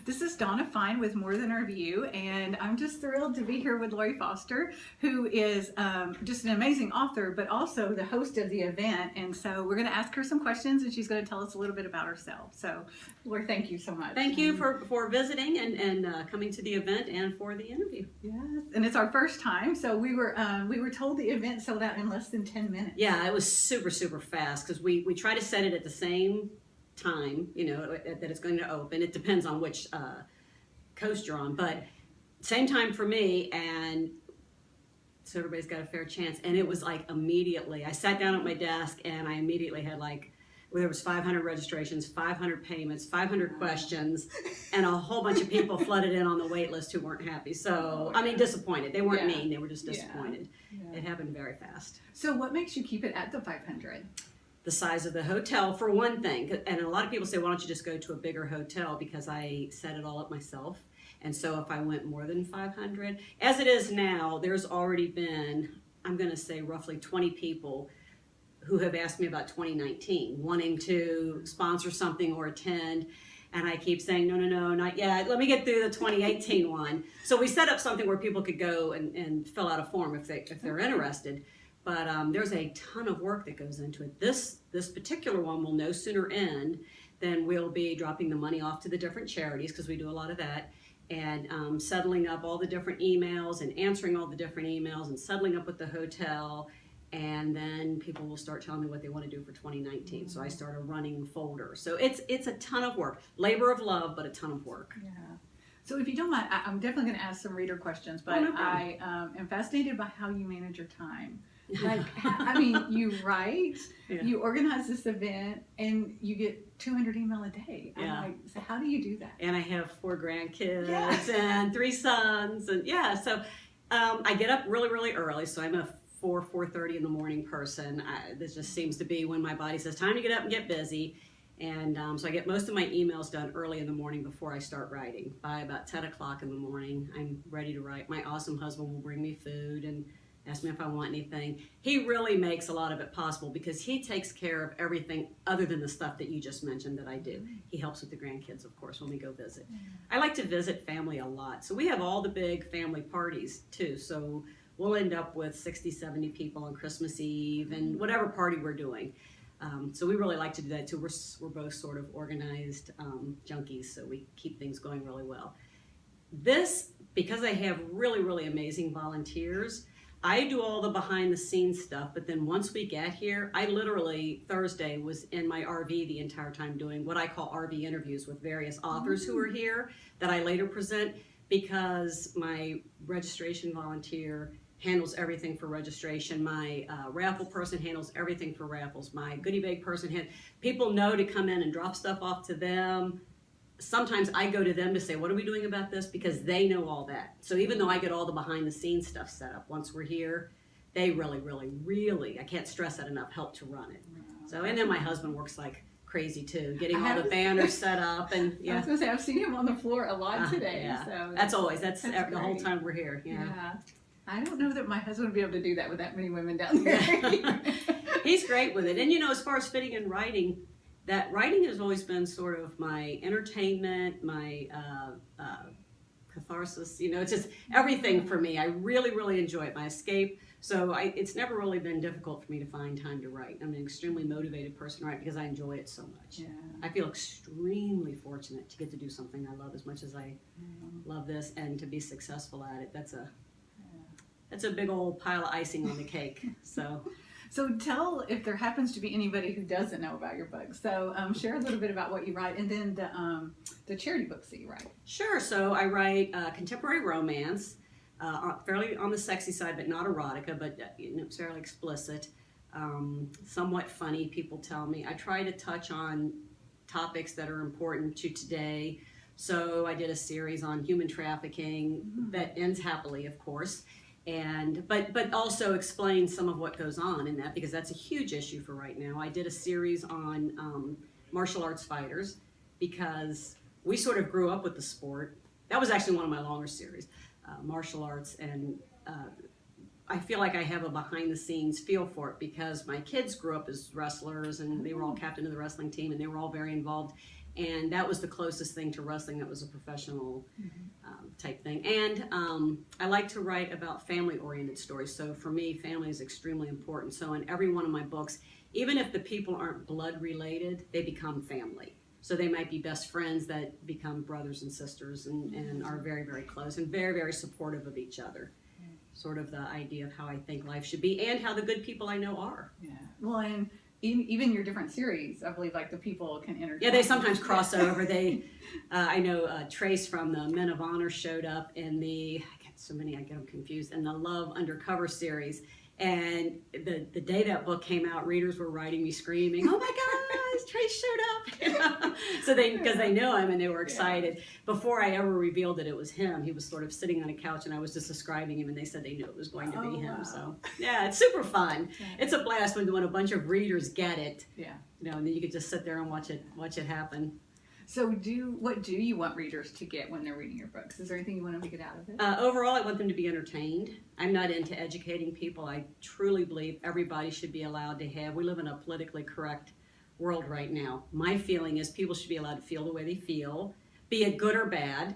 This is Donna Fine with More Than a Review, and I'm just thrilled to be here with Lori Foster, who is just an amazing author, but also the host of the event. And so we're going to ask her some questions, and she's going to tell us a little bit about herself. So, Lori, thank you so much. Thank you for visiting and coming to the event and for the interview. Yes, and it's our first time, so we were told the event sold out in less than 10 minutes. Yeah, it was super fast because we try to set it at the same time, you know, that it's going to open. It depends on which coast you're on, but same time for me, and so everybody's got a fair chance. And it was like immediately, I sat down at my desk and I immediately had there was 500 registrations, 500 payments, 500 questions, and a whole bunch of people flooded in on the wait list who weren't happy. So, I mean, disappointed. They weren't mean, they were just disappointed. Yeah. It happened very fast. So what makes you keep it at the 500? The size of the hotel, for one thing. And a lot of people say, why don't you just go to a bigger hotel? Because I set it all up myself. And so if I went more than 500, as it is now, there's already been, I'm going to say roughly 20 people who have asked me about 2019, wanting to sponsor something or attend. And I keep saying, no, not yet. Let me get through the 2018 one. So we set up something where people could go and fill out a form if they're interested. But there's a ton of work that goes into it. This particular one will no sooner end than we'll be dropping the money off to the different charities, because we do a lot of that, and settling up all the different emails and answering all the different emails and settling up with the hotel. And then people will start telling me what they want to do for 2019. So I start a running folder. So it's a ton of work. Labor of love, but a ton of work. Yeah. So if you don't mind, I'm definitely going to ask some reader questions, but no I am fascinated by how you manage your time. Like, I mean, you write, you organize this event, and you get 200 email a day. Yeah. I'm like, so how do you do that? And I have 4 grandkids and 3 sons, and so I get up really early. So I'm a 4:30 in the morning person. This just seems to be when my body says time to get up and get busy. And so I get most of my emails done early in the morning before I start writing. By about 10 o'clock in the morning, I'm ready to write. My awesome husband will bring me food and ask me if I want anything. He really makes a lot of it possible because he takes care of everything other than the stuff that you just mentioned that I do. He helps with the grandkids, of course, when we go visit. I like to visit family a lot. So we have all the big family parties too. So we'll end up with 60, 70 people on Christmas Eve and whatever party we're doing. So we really like to do that too. We're both sort of organized junkies, so we keep things going really well. Because I have really amazing volunteers, I do all the behind the scenes stuff, but then once we get here, I literally, Thursday, was in my RV the entire time doing what I call RV interviews with various authors who are here that I later present, because my registration volunteer handles everything for registration. My raffle person handles everything for raffles. My goodie bag person people know to come in and drop stuff off to them. Sometimes I go to them to say, what are we doing about this? Because they know all that. So even though I get all the behind the scenes stuff set up, once we're here, they really, I can't stress that enough, help to run it. So, and then my husband works like crazy too, getting all the banners set up. And I was going to say, I've seen him on the floor a lot today. Yeah. So that's the whole time we're here. Yeah. I don't know that my husband would be able to do that with that many women down there. He's great with it. And as far as fitting in writing, that writing has always been sort of my entertainment, my catharsis. It's just everything for me. I really enjoy it, my escape. So it's never really been difficult for me to find time to write. I'm an extremely motivated person to write because I enjoy it so much. Yeah. I feel extremely fortunate to get to do something I love as much as I love this, and to be successful at it. That's a big old pile of icing on the cake. So tell if there happens to be anybody who doesn't know about your books. So share a little bit about what you write, and then the charity books that you write. Sure. So I write contemporary romance, fairly on the sexy side, but not erotica, but fairly explicit, somewhat funny, people tell me. I try to touch on topics that are important to today. So I did a series on human trafficking that ends happily, of course. But also explain some of what goes on in that, because that's a huge issue for right now. I did a series on martial arts fighters, because we sort of grew up with the sport. That was actually one of my longer series, martial arts, and I feel like I have a behind the scenes feel for it, because my kids grew up as wrestlers, and they were all captain of the wrestling team, and they were all very involved. And that was the closest thing to wrestling that was a professional type thing. And I like to write about family-oriented stories. So for me, family is extremely important. So in every one of my books, even if the people aren't blood related, they become family. So they might be best friends that become brothers and sisters and are very, very close and very, very supportive of each other. Sort of the idea of how I think life should be and how the good people I know are. Yeah. Well, and even your different series, I believe, like the people can intertwine. Yeah, they sometimes cross over. They, I know Trace from the Men of Honor showed up in I get them confused, in the Love Undercover series. And the day that book came out, readers were writing me screaming, "Oh my gosh, Trace showed up!" So because they know him and they were excited. Yeah. Before I ever revealed that it was him, he was sort of sitting on a couch and I was just describing him, and they said they knew it was going to be him. Wow. So yeah, it's super fun. Yeah. It's a blast when a bunch of readers get it. Yeah, and then you could just sit there and watch it happen. So what do you want readers to get when they're reading your books? Is there anything you want them to get out of it? Overall, I want them to be entertained. I'm not into educating people. I truly believe everybody should be allowed to have. We live in a politically correct world right now. My feeling is people should be allowed to feel the way they feel, be it good or bad.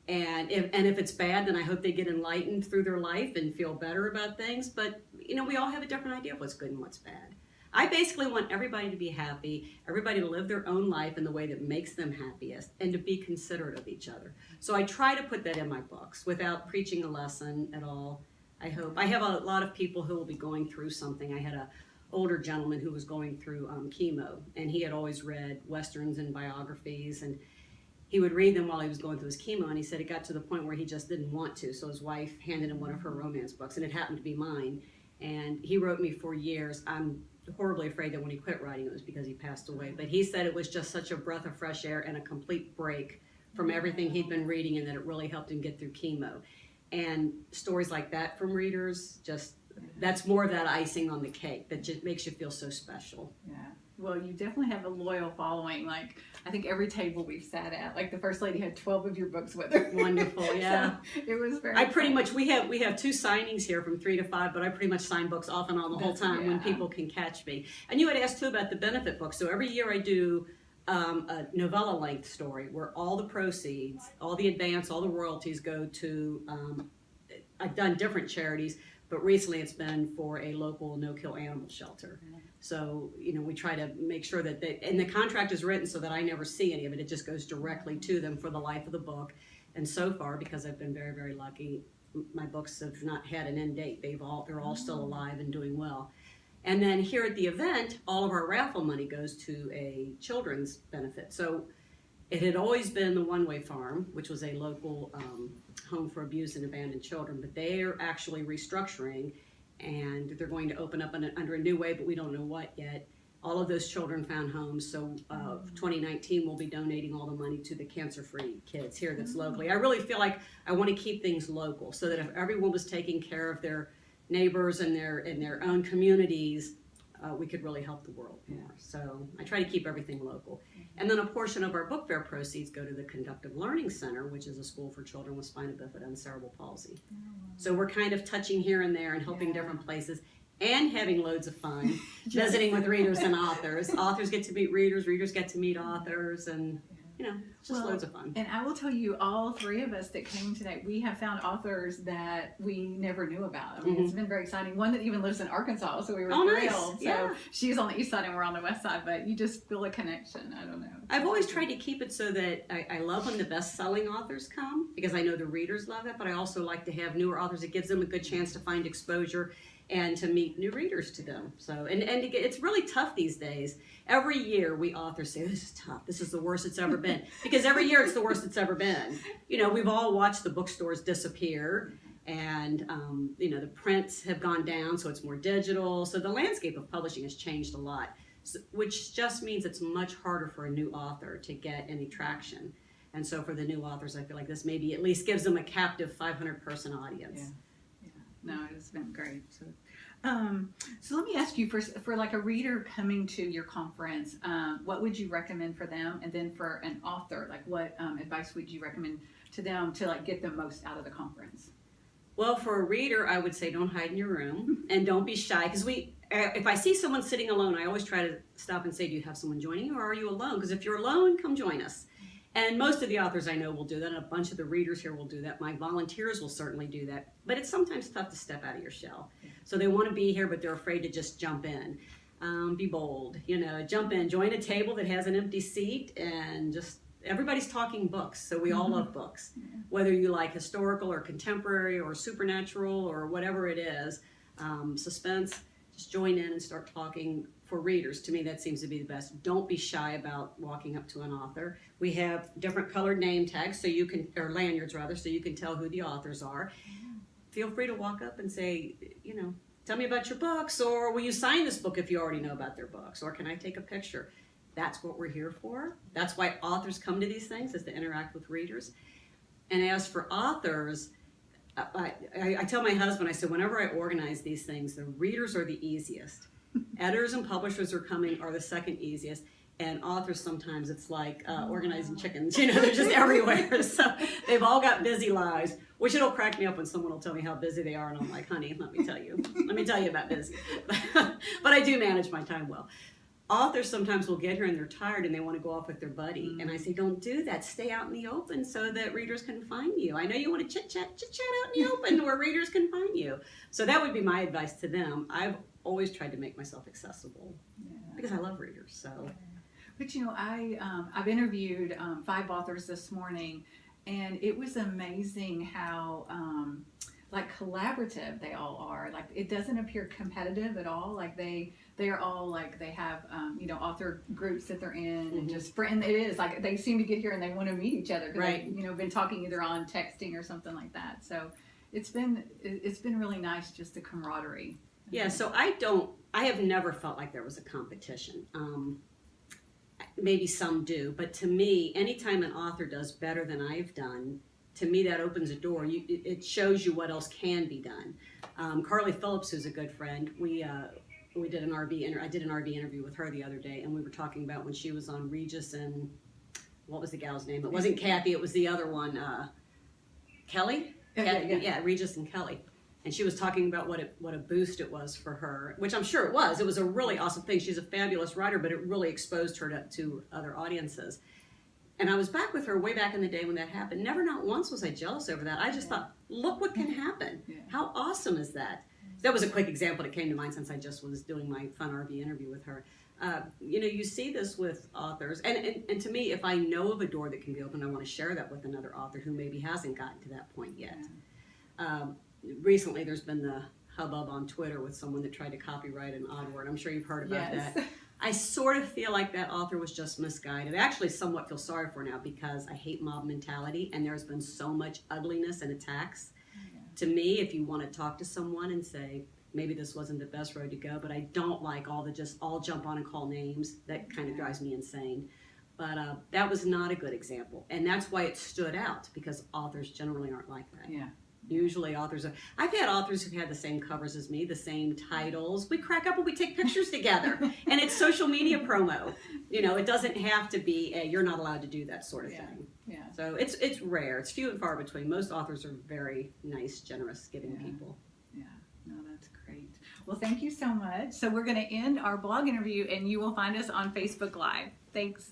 And if it's bad, then I hope they get enlightened through their life and feel better about things. But we all have a different idea of what's good and what's bad. I basically want everybody to be happy, everybody to live their own life in the way that makes them happiest, and to be considerate of each other. So I try to put that in my books without preaching a lesson at all. I hope. I have a lot of people who will be going through something. I had an older gentleman who was going through chemo, and he had always read Westerns and biographies, and he would read them while he was going through his chemo, and he said it got to the point where he just didn't want to, so his wife handed him one of her romance books, and it happened to be mine. And he wrote me for years. I'm horribly afraid that when he quit writing it was because he passed away, but he said it was just such a breath of fresh air and a complete break from everything he'd been reading, and that it really helped him get through chemo. And stories like that from readers, that's more of that icing on the cake that just makes you feel so special. Yeah. Well, you definitely have a loyal following. Like, I think every table we've sat at, like the First Lady had 12 of your books with her. Wonderful, yeah. So it was very we have 2 signings here from 3 to 5, but I pretty much sign books off and on the whole time when people can catch me. And you had asked too about the benefit books. So every year I do a novella length story where all the proceeds, all the advance, all the royalties go to, I've done different charities, but recently it's been for a local no-kill animal shelter. So, we try to make sure that and the contract is written so that I never see any of it. It just goes directly to them for the life of the book. And so far, because I've been very, very lucky, my books have not had an end date. They're all still alive and doing well. And then here at the event, all of our raffle money goes to a children's benefit. So it had always been the One Way Farm, which was a local home for abused and abandoned children, but they are actually restructuring, and they're going to open up under a new way, but we don't know what yet. All of those children found homes, so 2019 we'll be donating all the money to the cancer-free kids here that's locally. I really feel like I want to keep things local, so that if everyone was taking care of their neighbors and their own communities, we could really help the world more. So I try to keep everything local. And then a portion of our book fair proceeds go to the Conductive Learning Center, which is a school for children with spina bifida and cerebral palsy. So we're kind of touching here and there and helping different places and having loads of fun, visiting with readers and authors. Authors get to meet readers, readers get to meet authors, and it's just loads of fun. And I will tell you, all 3 of us that came today, we have found authors that we never knew about. I mean, it's been very exciting. One that even lives in Arkansas, so we were thrilled. Nice. So she's on the east side and we're on the west side, but you just feel a connection. I don't know. I've always tried to keep it so that I love when the best-selling authors come, because I know the readers love it, but I also like to have newer authors. It gives them a good chance to find exposure and to meet new readers to them. So, and it's really tough these days. Every year we authors say, this is tough, this is the worst it's ever been. Because every year it's the worst it's ever been. We've all watched the bookstores disappear, and the prints have gone down, so it's more digital. So the landscape of publishing has changed a lot, which just means it's much harder for a new author to get any traction. And so for the new authors, I feel like this maybe at least gives them a captive 500-person audience. No, it's been great. So let me ask you, for like a reader coming to your conference, what would you recommend for them? And then for an author, like what advice would you recommend to them to like get the most out of the conference? Well, for a reader, I would say don't hide in your room and don't be shy, because if I see someone sitting alone, I always try to stop and say, do you have someone joining you, or are you alone? Because if you're alone, come join us. And most of the authors I know will do that, and a bunch of the readers here will do that. My volunteers will certainly do that. But it's sometimes tough to step out of your shell. So they want to be here, but they're afraid to just jump in. Be bold, jump in, join a table that has an empty seat, and just, everybody's talking books, so we all love books. Whether you like historical or contemporary or supernatural or whatever it is, suspense, just join in and start talking. For readers, to me, that seems to be the best. Don't be shy about walking up to an author. We have different colored name tags, so you can, or lanyards rather, so you can tell who the authors are. Feel free to walk up and say, tell me about your books, or will you sign this book if you already know about their books, or can I take a picture? That's what we're here for. That's why authors come to these things, is to interact with readers. And as for authors, I tell my husband, I said, whenever I organize these things, the readers are the easiest. Editors and publishers are the second easiest, and authors sometimes it's like organizing chickens. They're just everywhere. So they've all got busy lives, which it'll crack me up when someone will tell me how busy they are, and I'm like, honey, let me tell you about busy. But I do manage my time well. Authors sometimes will get here and they're tired and they want to go off with their buddy, and I say, don't do that. Stay out in the open so that readers can find you. I know you want to chit chat out in the open where readers can find you. So that would be my advice to them. I've always tried to make myself accessible because I love readers. So, but I've interviewed 5 authors this morning, and it was amazing how collaborative they all are. Like, it doesn't appear competitive at all. Like they are all like, they have author groups that they're in, and and it is like they seem to get here and they want to meet each other because they've been talking either on texting or something like that. So it's been really nice, just the camaraderie. Yeah, so I have never felt like there was a competition. Maybe some do, but to me, anytime an author does better than I've done, to me that opens a door. It shows you what else can be done. Carly Phillips, who's a good friend, I did an RV interview with her the other day, and we were talking about when she was on Regis and, what was the gal's name? It wasn't Kathy, it was the other one, Kelly? Yeah, Regis and Kelly. And she was talking about what a boost it was for her, which I'm sure it was. It was a really awesome thing. She's a fabulous writer, but it really exposed her to other audiences. And I was back with her way back in the day when that happened. Never, not once was I jealous over that. I just thought, look what can happen. How awesome is that? That was a quick example that came to mind since I just was doing my fun RV interview with her. You see this with authors. And to me, if I know of a door that can be opened, I want to share that with another author who maybe hasn't gotten to that point yet. Recently, there's been the hubbub on Twitter with someone that tried to copyright an odd word. I'm sure you've heard about that. I sort of feel like that author was just misguided. I actually somewhat feel sorry for her now because I hate mob mentality, and there's been so much ugliness and attacks. To me, if you want to talk to someone and say, maybe this wasn't the best road to go, but I don't like all jump on and call names. That kind of drives me insane. But that was not a good example. And that's why it stood out, because authors generally aren't like that. Yeah. Usually authors are. I've had authors who've had the same covers as me, the same titles. We crack up when we take pictures together. And it's social media promo. It doesn't have to be you're not allowed to do that sort of thing. Yeah. So it's rare. It's few and far between. Most authors are very nice, generous, giving people. Yeah. No, that's great. Well, thank you so much. So we're going to end our blog interview, and you will find us on Facebook Live. Thanks.